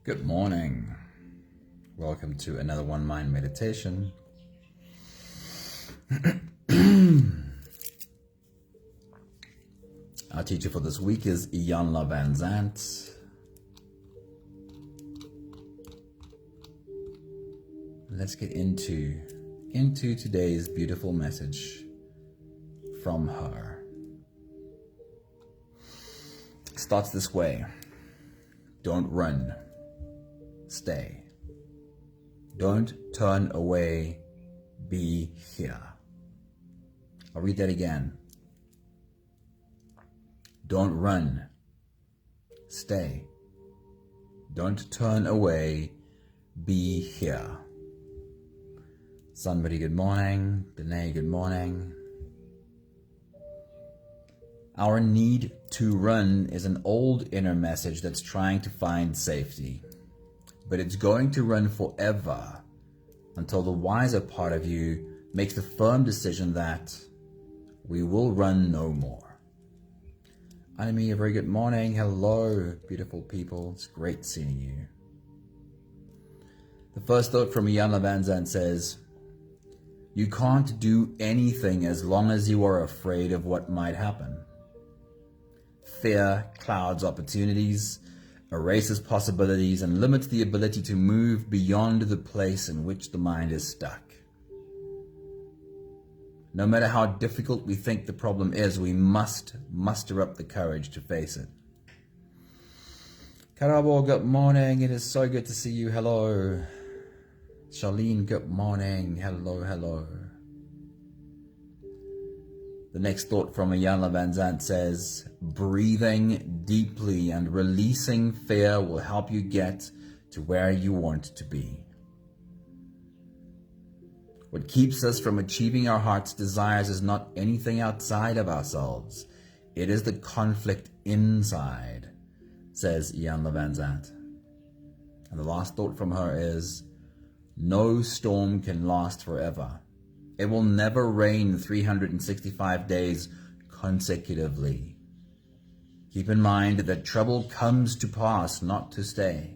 Good morning. Welcome to another One Mind meditation. Our teacher for this week is Iyanla Van Zant. Let's get into today's beautiful message from her. It starts this way. Don't run. Stay. Don't turn away. Be here. I'll read that again. Don't run. Stay. Don't turn away. Be here. Somebody, good morning. Danae, good morning. Our need to run is an old inner message that's trying to find safety. But it's going to run forever until the wiser part of you makes the firm decision that we will run no more. Anime, a very good morning. Hello, beautiful people. It's great seeing you. The first thought from Iyanla Van Zant says, you can't do anything as long as you are afraid of what might happen. Fear clouds opportunities, erases possibilities, and limits the ability to move beyond the place in which the mind is stuck. No matter how difficult we think the problem is, we must muster up the courage to face it. Karabo, good morning. It is so good to see you. Hello. Charlene, good morning. Hello, hello. The next thought from Iyanla Van Zant says, breathing deeply and releasing fear will help you get to where you want to be. What keeps us from achieving our heart's desires is not anything outside of ourselves. It is the conflict inside, says Iyanla Van Zant. And the last thought from her is, no storm can last forever. It will never rain 365 days consecutively. Keep in mind that trouble comes to pass, not to stay.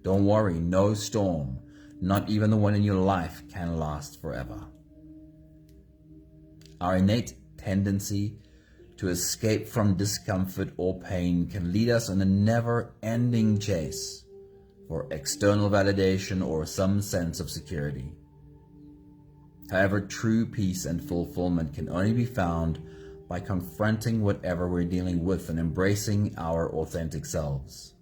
Don't worry, no storm, not even the one in your life, can last forever. Our innate tendency to escape from discomfort or pain can lead us on a never-ending chase for external validation or some sense of security. However, true peace and fulfillment can only be found by confronting whatever we're dealing with and embracing our authentic selves.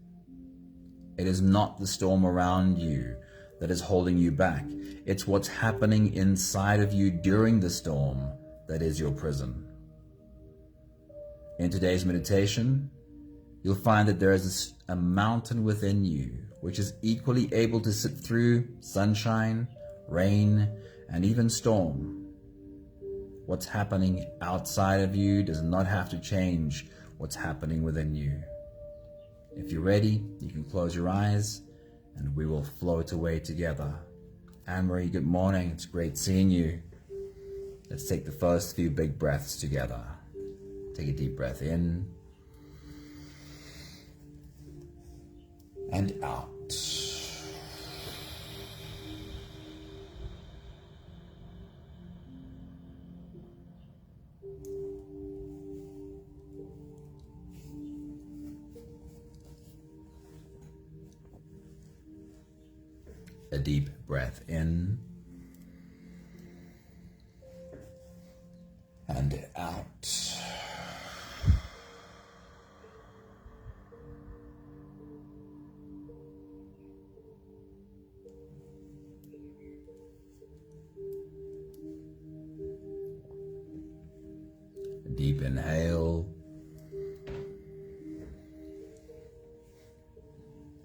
It is not the storm around you that is holding you back. It's what's happening inside of you during the storm that is your prison. In today's meditation, you'll find that there is a mountain within you which is equally able to sit through sunshine, rain, and even storm. What's happening outside of you does not have to change what's happening within you. If you're ready, you can close your eyes and we will float away together. Anne-Marie, good morning. It's great seeing you. Let's take the first few big breaths together. Take a deep breath in and out. A deep breath in and out. A deep inhale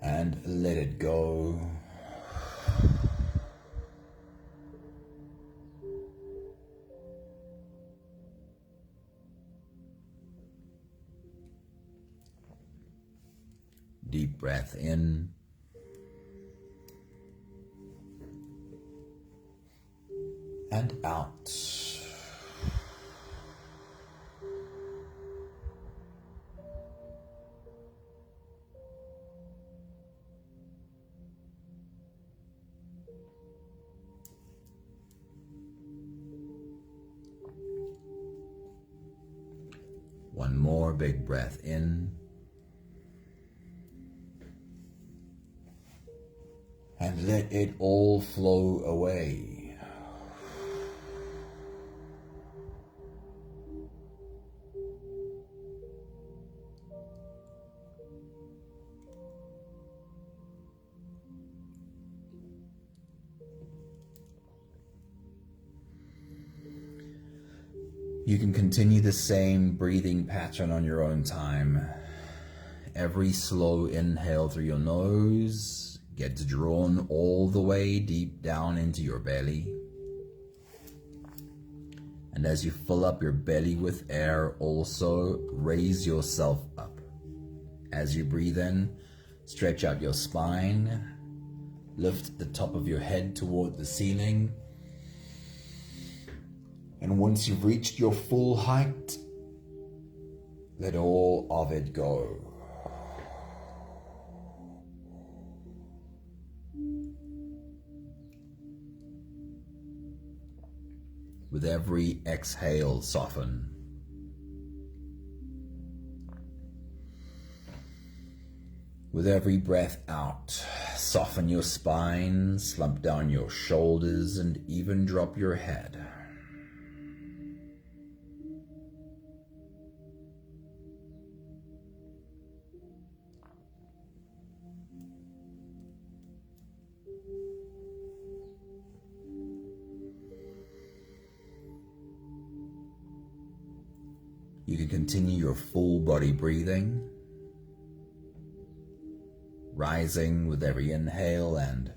and let it go. Deep breath in and out. more big breath in. And let it all flow away. You can continue the same breathing pattern on your own time. Every slow inhale through your nose gets drawn all the way deep down into your belly. And as you fill up your belly with air, also raise yourself up. As you breathe in, stretch out your spine, lift the top of your head toward the ceiling. And once you've reached your full height, let all of it go. With every exhale, soften. With every breath out, soften your spine, slump down your shoulders, and even drop your head. You can continue your full body breathing, rising with every inhale and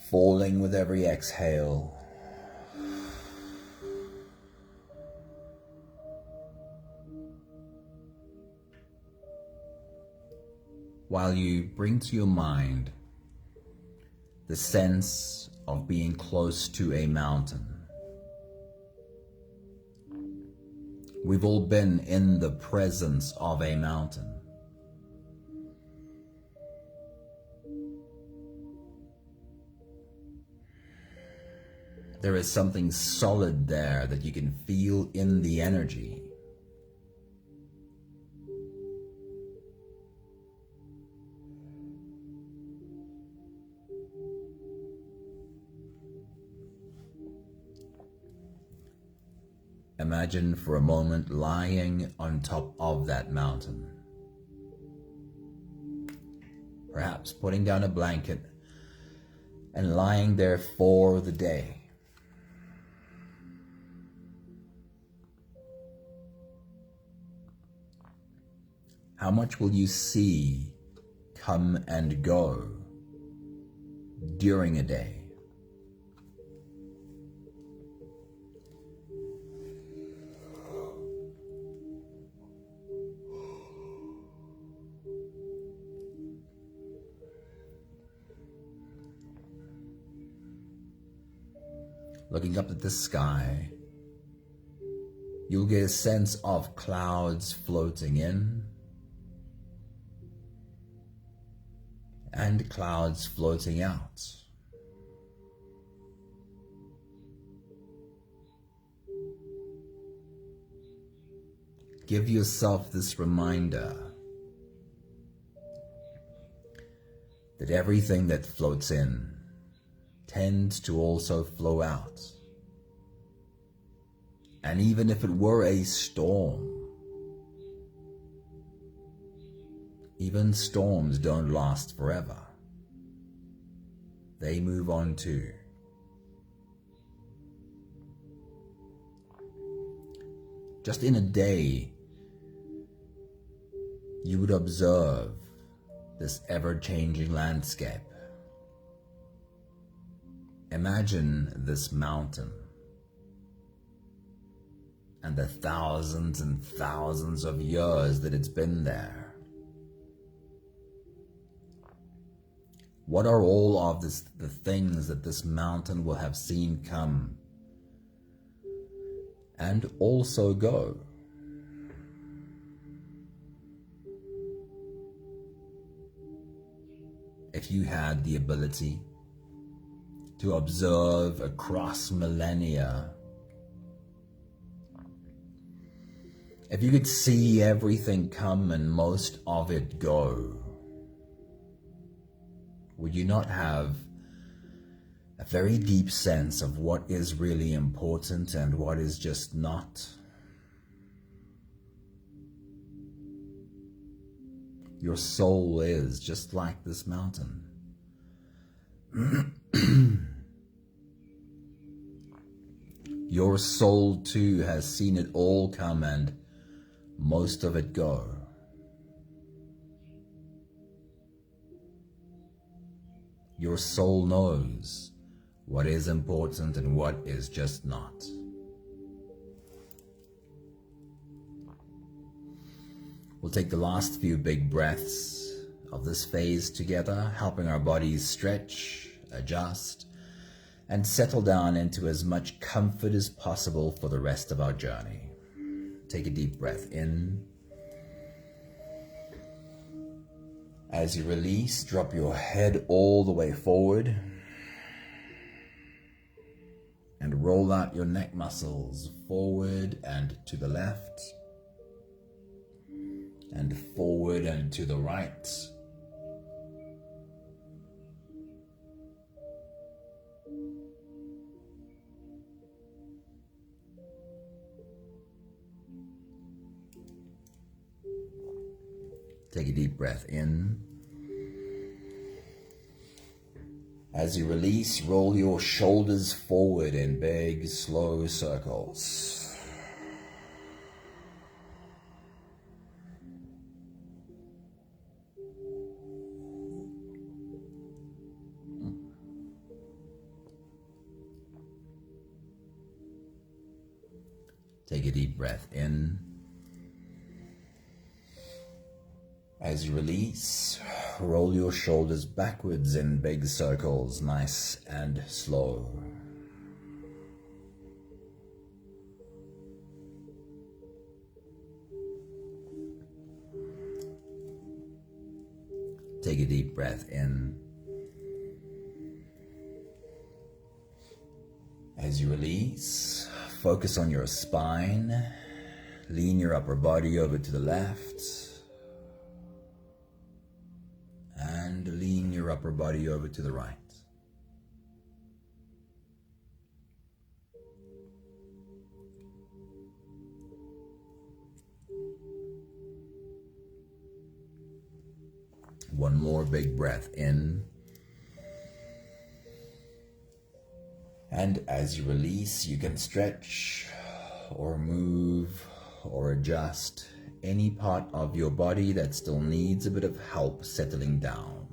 falling with every exhale. While you bring to your mind the sense of being close to a mountain. We've all been in the presence of a mountain. There is something solid there that you can feel in the energy. Imagine for a moment lying on top of that mountain. Perhaps putting down a blanket and lying there for the day. How much will you see come and go during a day? Looking up at the sky, you'll get a sense of clouds floating in and clouds floating out. Give yourself this reminder that everything that floats in tends to also flow out. And even if it were a storm, even storms don't last forever. They move on too. Just in a day, you would observe this ever-changing landscape. Imagine this mountain and the thousands and thousands of years that it's been there. What are all of the things that this mountain will have seen come and also go? If you had the ability to observe across millennia If you could see everything come and most of it go, would you not have a very deep sense of what is really important and what is just not? Your soul is just like this mountain. Your soul too has seen it all come and most of it go. Your soul knows what is important and what is just not. We'll take the last few big breaths of this phase together, helping our bodies stretch, adjust, and settle down into as much comfort as possible for the rest of our journey. Take a deep breath in. As you release, drop your head all the way forward and roll out your neck muscles forward and to the left and forward and to the right. Take a deep breath in. As you release, roll your shoulders forward in big, slow circles. Take a deep breath in. As you release, roll your shoulders backwards in big circles, nice and slow. Take a deep breath in. As you release, focus on your spine. Lean your upper body over to the left. And lean your upper body over to the right. One more big breath in. And as you release, you can stretch or move or adjust any part of your body that still needs a bit of help settling down.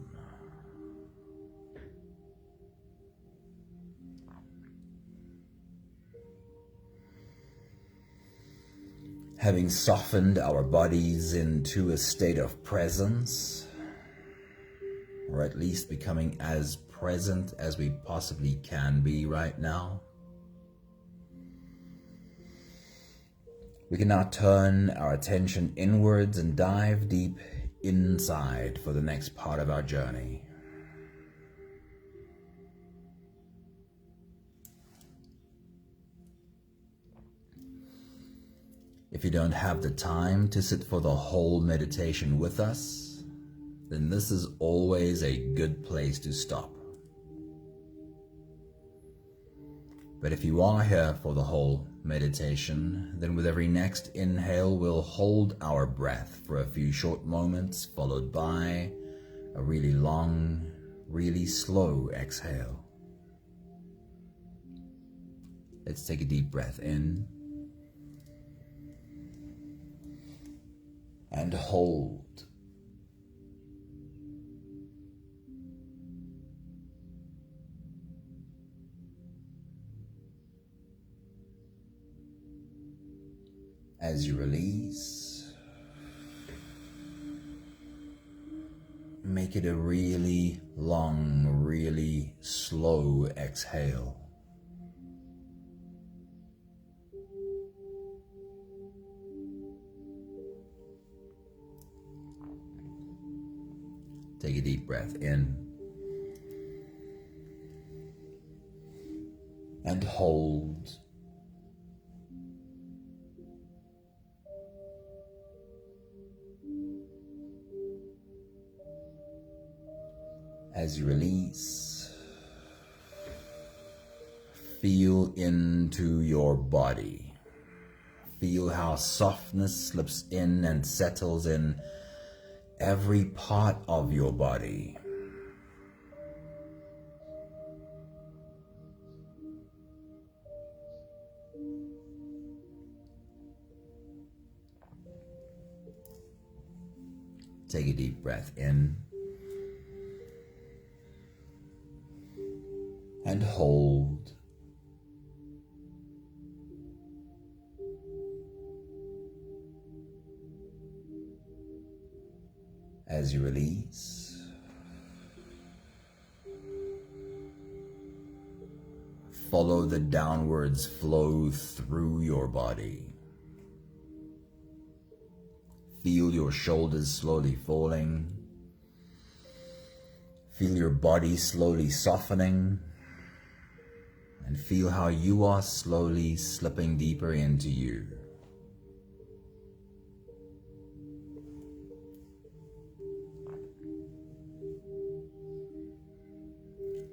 Having softened our bodies into a state of presence, or at least becoming as present as we possibly can be right now, we can now turn our attention inwards and dive deep inside for the next part of our journey. If you don't have the time to sit for the whole meditation with us, then this is always a good place to stop. But if you are here for the whole meditation, then with every next inhale, we'll hold our breath for a few short moments, followed by a really long, really slow exhale. Let's take a deep breath in and hold. As you release, make it a really long, really slow exhale. Take a deep breath in and hold. As you release, feel into your body. Feel how softness slips in and settles in every part of your body. Take a deep breath in and hold. As you release, follow the downwards flow through your body. Feel your shoulders slowly falling. Feel your body slowly softening. And feel how you are slowly slipping deeper into you.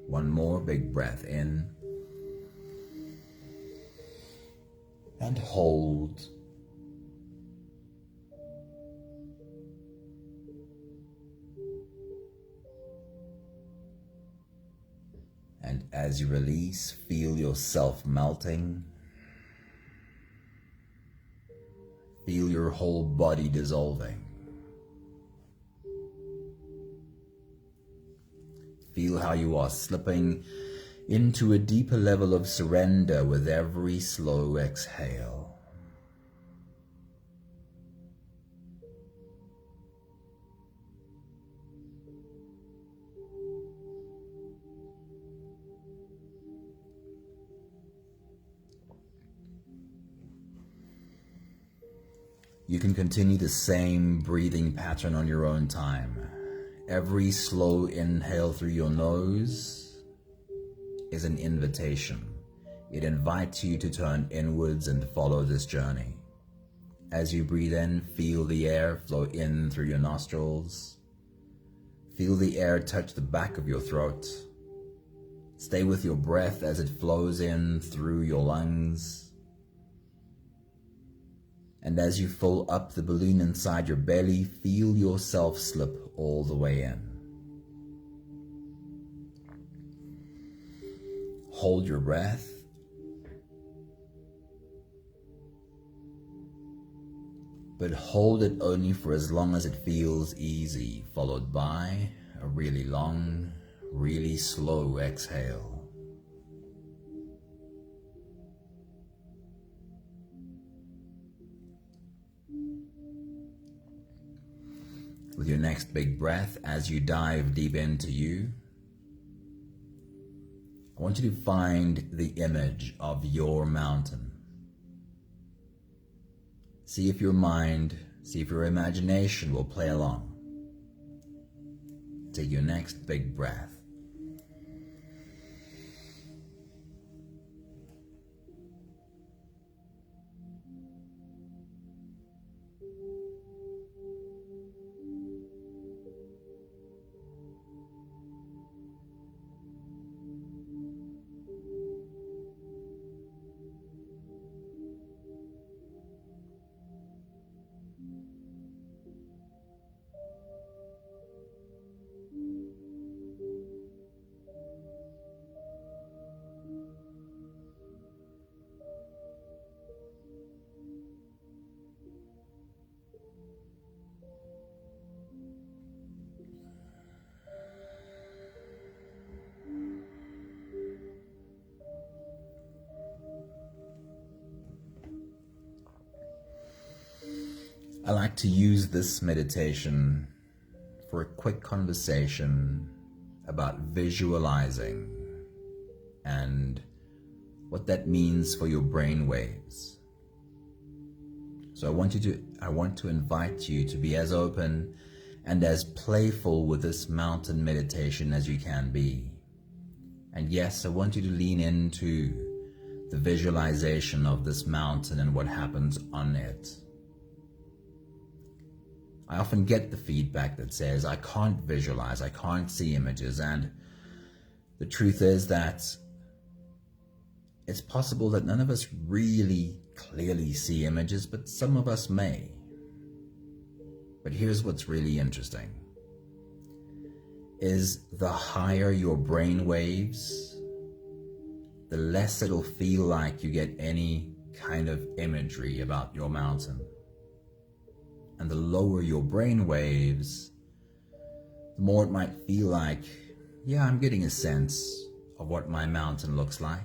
One more big breath in. And hold. And as you release, feel yourself melting. Feel your whole body dissolving. Feel how you are slipping into a deeper level of surrender with every slow exhale. You can continue the same breathing pattern on your own time. Every slow inhale through your nose is an invitation. It invites you to turn inwards and follow this journey. As you breathe in, feel the air flow in through your nostrils. Feel the air touch the back of your throat. Stay with your breath as it flows in through your lungs. And as you fill up the balloon inside your belly, feel yourself slip all the way in. Hold your breath. But hold it only for as long as it feels easy, followed by a really long, really slow exhale. With your next big breath, as you dive deep into you, I want you to find the image of your mountain. See if your mind, see if your imagination will play along. Take your next big breath. I like to use this meditation for a quick conversation about visualizing and what that means for your brain waves. So I want to invite you to be as open and as playful with this mountain meditation as you can be. And yes, I want you to lean into the visualization of this mountain and what happens on it. I often get the feedback that says, I can't visualize, I can't see images. And the truth is that it's possible that none of us really clearly see images, but some of us may. But here's what's really interesting, is the higher your brain waves, the less it'll feel like you get any kind of imagery about your mountain. And the lower your brain waves, the more it might feel like, yeah, I'm getting a sense of what my mountain looks like.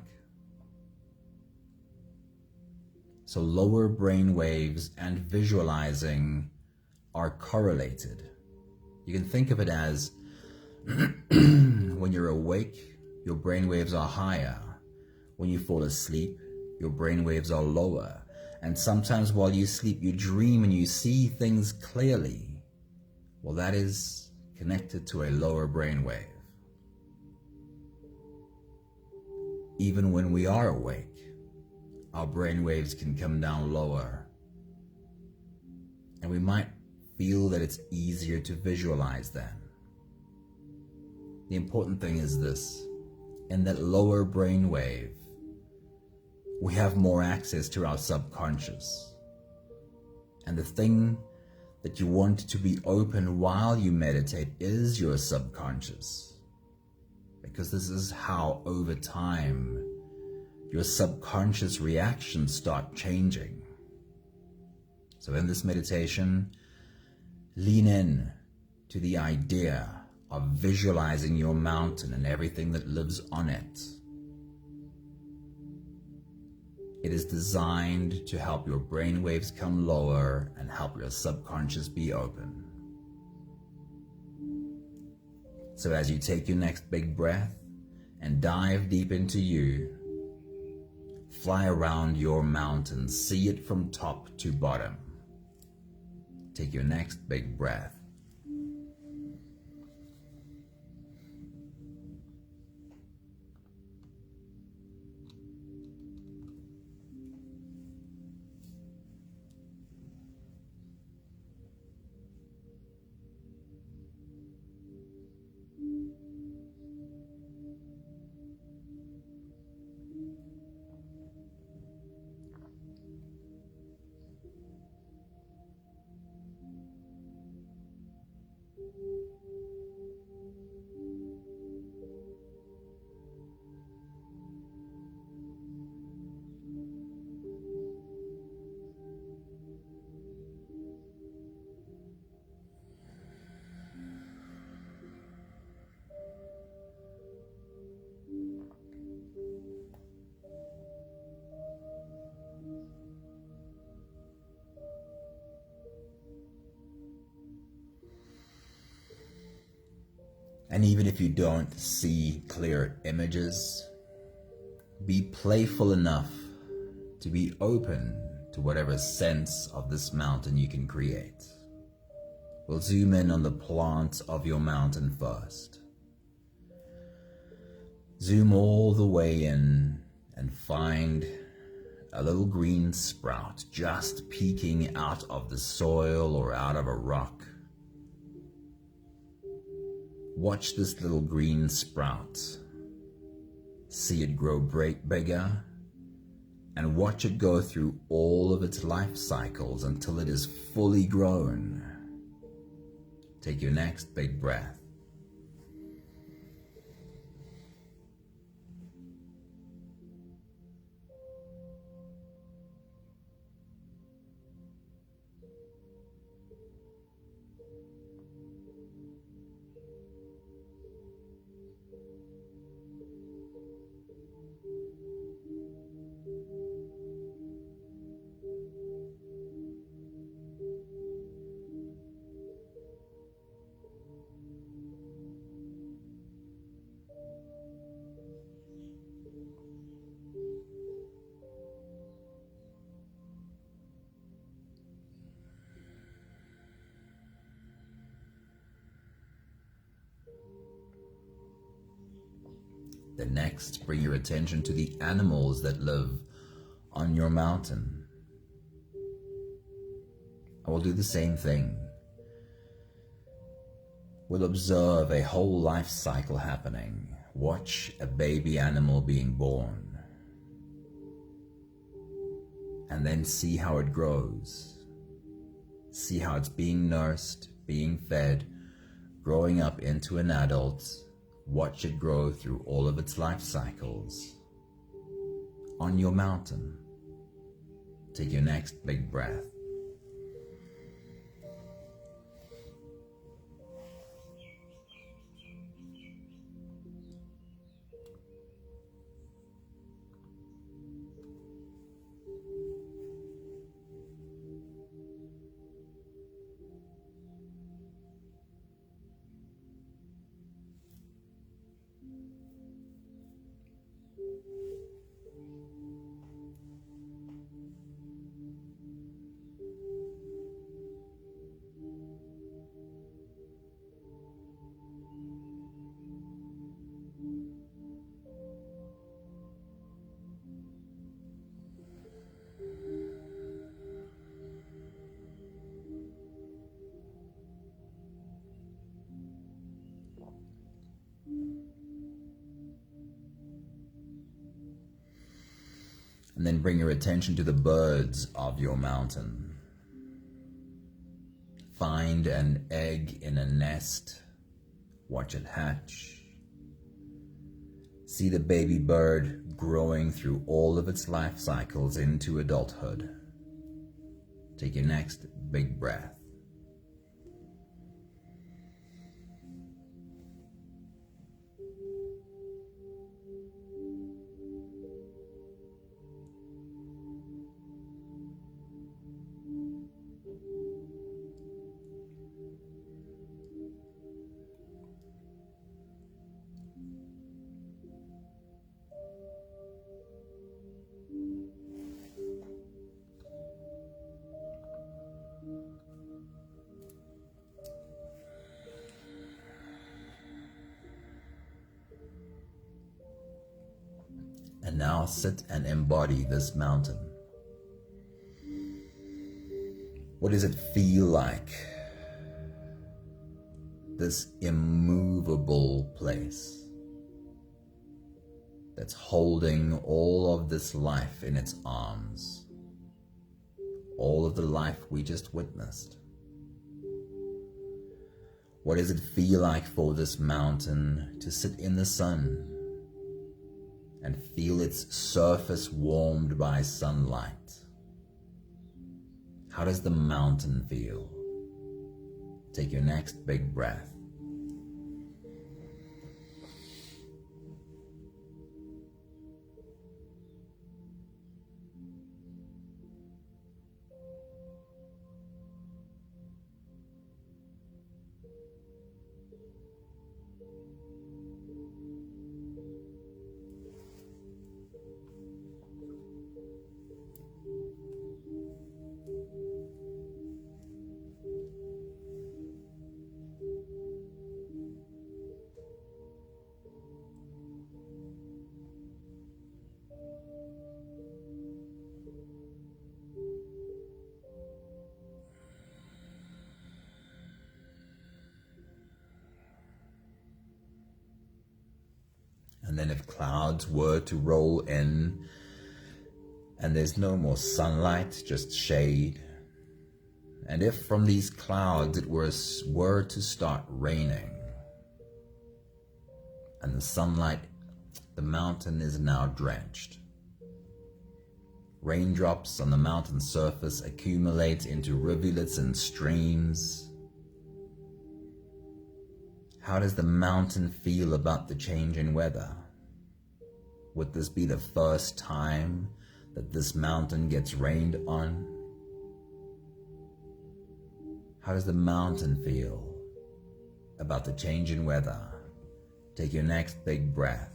So lower brain waves and visualizing are correlated. You can think of it as when you're awake, your brain waves are higher. When you fall asleep, your brain waves are lower. And sometimes while you sleep, you dream and you see things clearly. Well, that is connected to a lower brain wave. Even when we are awake, our brain waves can come down lower. And we might feel that it's easier to visualize then. The important thing is this: in that lower brain wave, we have more access to our subconscious. And the thing that you want to be open while you meditate is your subconscious. Because this is how, over time, your subconscious reactions start changing. So in this meditation, lean in to the idea of visualizing your mountain and everything that lives on it. It is designed to help your brain waves come lower and help your subconscious be open. So as you take your next big breath and dive deep into you, fly around your mountain, see it from top to bottom. Take your next big breath. And even if you don't see clear images, be playful enough to be open to whatever sense of this mountain you can create. We'll zoom in on the plants of your mountain first. Zoom all the way in and find a little green sprout just peeking out of the soil or out of a rock. Watch this little green sprout. See it grow bigger, and watch it go through all of its life cycles until it is fully grown. Take your next big breath. Then next, bring your attention to the animals that live on your mountain. I will do the same thing. We'll observe a whole life cycle happening. Watch a baby animal being born. And then see how it grows. See how it's being nursed, being fed, growing up into an adult. Watch it grow through all of its life cycles. On your mountain, take your next big breath. And then bring your attention to the birds of your mountain. Find an egg in a nest. Watch it hatch. See the baby bird growing through all of its life cycles into adulthood. Take your next big breath. And now sit and embody this mountain. What does it feel like? This immovable place that's holding all of this life in its arms. All of the life we just witnessed. What does it feel like for this mountain to sit in the sun and feel its surface warmed by sunlight? How does the mountain feel? Take your next big breath. And then if clouds were to roll in and there's no more sunlight, just shade, and if from these clouds it were to start raining and the sunlight, the mountain is now drenched. Raindrops on the mountain surface accumulate into rivulets and streams. How does the mountain feel about the change in weather? Would this be the first time that this mountain gets rained on? How does the mountain feel about the change in weather? Take your next big breath.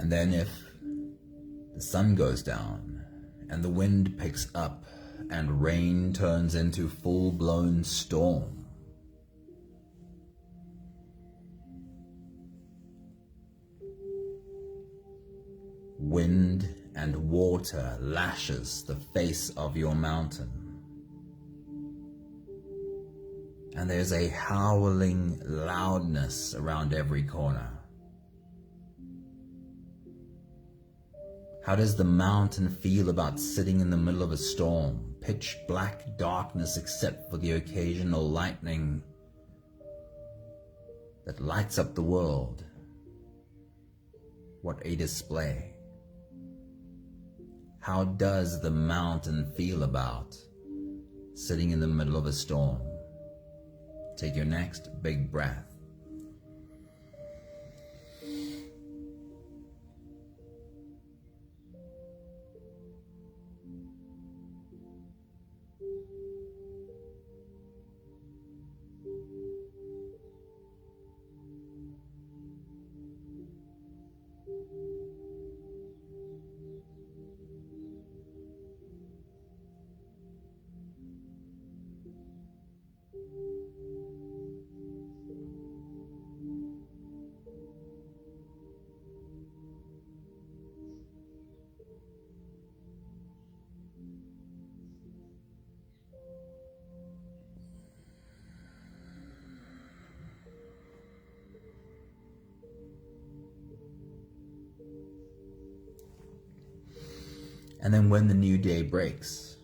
And then if the sun goes down and the wind picks up and rain turns into full-blown storm, wind and water lashes the face of your mountain, and there's a howling loudness around every corner. How does the mountain feel about sitting in the middle of a storm, pitch black darkness except for the occasional lightning that lights up the world? What a display. How does the mountain feel about sitting in the middle of a storm? Take your next big breath. And then when the new day breaks,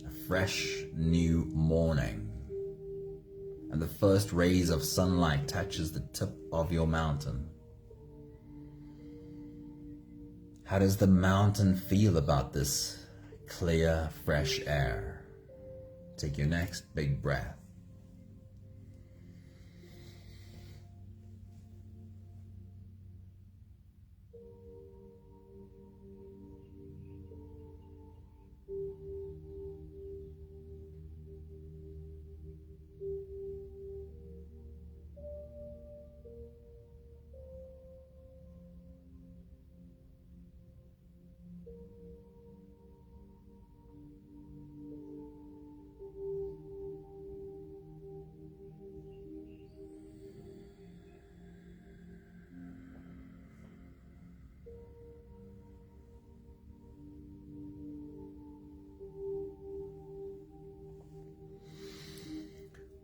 a fresh new morning, and the first rays of sunlight touches the tip of your mountain, how does the mountain feel about this clear, fresh air? Take your next big breath.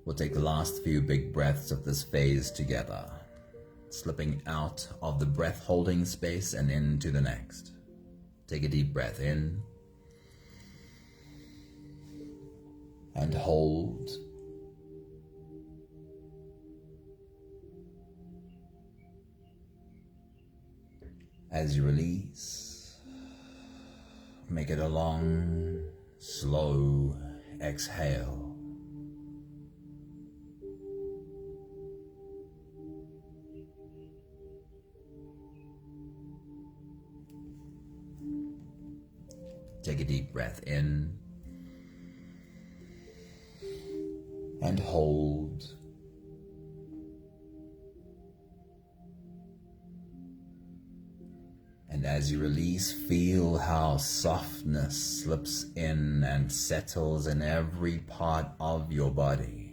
We'll take the last few big breaths of this phase together, slipping out of the breath holding space and into the next. Take a deep breath in and hold. As you release, make it a long, slow exhale. Take a deep breath in and hold. And as you release, feel how softness slips in and settles in every part of your body.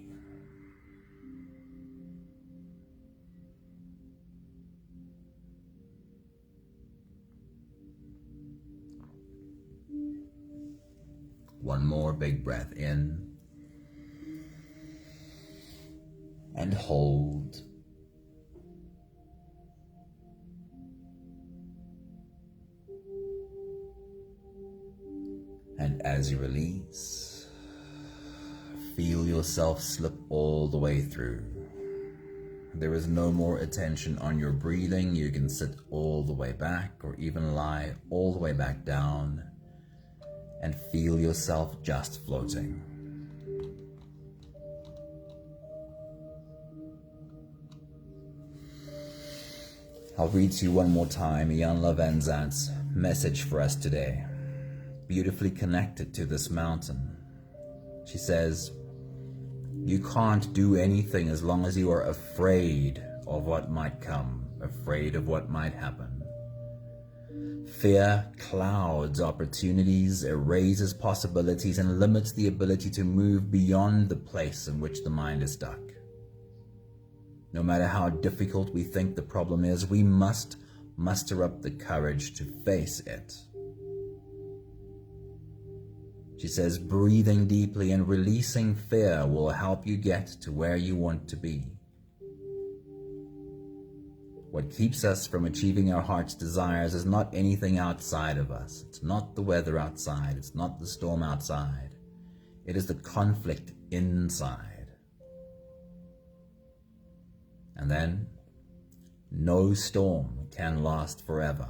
One more big breath in and hold. And as you release, feel yourself slip all the way through. There is no more attention on your breathing. You can sit all the way back or even lie all the way back down and feel yourself just floating. I'll read to you one more time Iyanla Vanzant's message for us today, beautifully connected to this mountain. She says, "You can't do anything as long as you are afraid of what might come, afraid of what might happen. Fear clouds opportunities, erases possibilities, and limits the ability to move beyond the place in which the mind is stuck. No matter how difficult we think the problem is, we must muster up the courage to face it. She says, breathing deeply and releasing fear will help you get to where you want to be. What keeps us from achieving our heart's desires is not anything outside of us. It's not the weather outside. It's not the storm outside. It is the conflict inside. And then, no storm can last forever.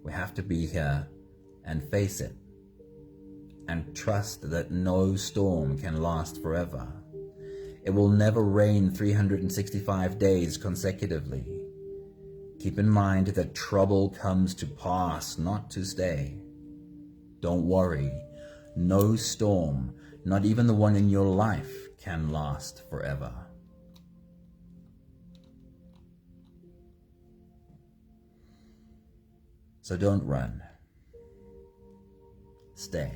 We have to be here and face it. And trust that no storm can last forever. It will never rain 365 days consecutively. Keep in mind that trouble comes to pass, not to stay. Don't worry. No storm, not even the one in your life, can last forever. So don't run. Stay.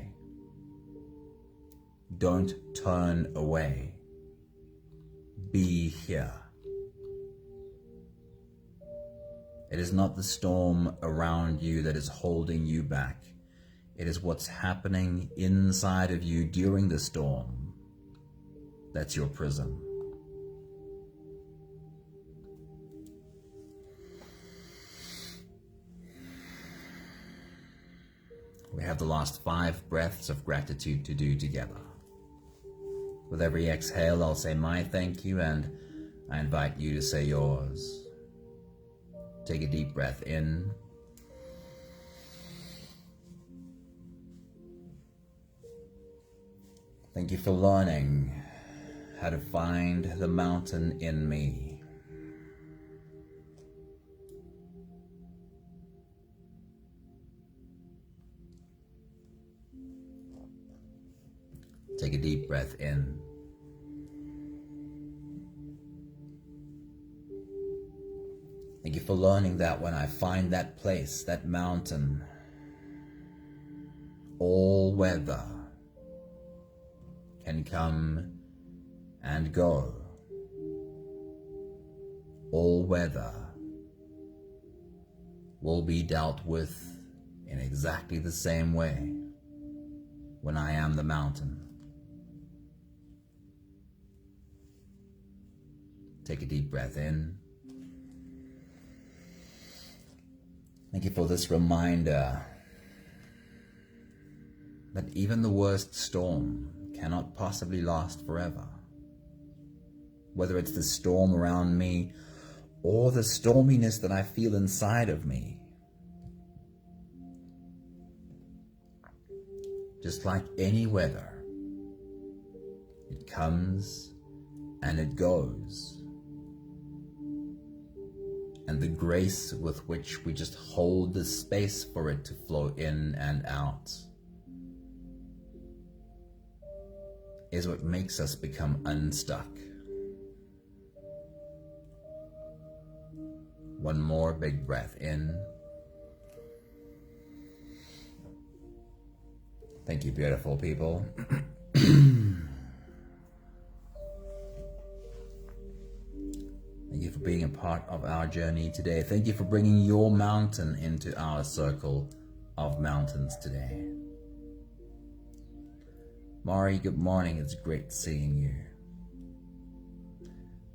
Don't turn away. Be here. It is not the storm around you that is holding you back. It is what's happening inside of you during the storm that's your prison. We have the last 5 breaths of gratitude to do together. With every exhale, I'll say my thank you, and I invite you to say yours. Take a deep breath in. Thank you for learning how to find the mountain in me. Take a deep breath in. Thank you for learning that when I find that place, that mountain, all weather can come and go. All weather will be dealt with in exactly the same way when I am the mountain. Take a deep breath in. Thank you for this reminder that even the worst storm cannot possibly last forever. Whether it's the storm around me or the storminess that I feel inside of me. Just like any weather, it comes and it goes. And the grace with which we just hold the space for it to flow in and out is what makes us become unstuck. One more big breath in. Thank you, beautiful people. Thank you for being a part of our journey today. Thank you for bringing your mountain into our circle of mountains today. Mari, good morning. It's great seeing you.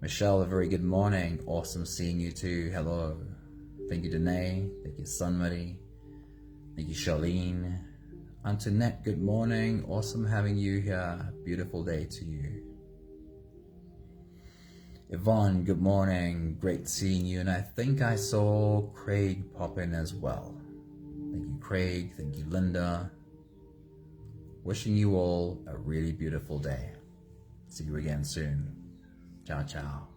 Michelle, a very good morning. Awesome seeing you too. Hello. Thank you, Danae. Thank you, Sunmari. Thank you, Charlene. Antoinette, good morning. Awesome having you here. Beautiful day to you. Yvonne, good morning. Great seeing you. And I think I saw Craig pop in as well. Thank you, Craig. Thank you, Linda. Wishing you all a really beautiful day. See you again soon. Ciao, ciao.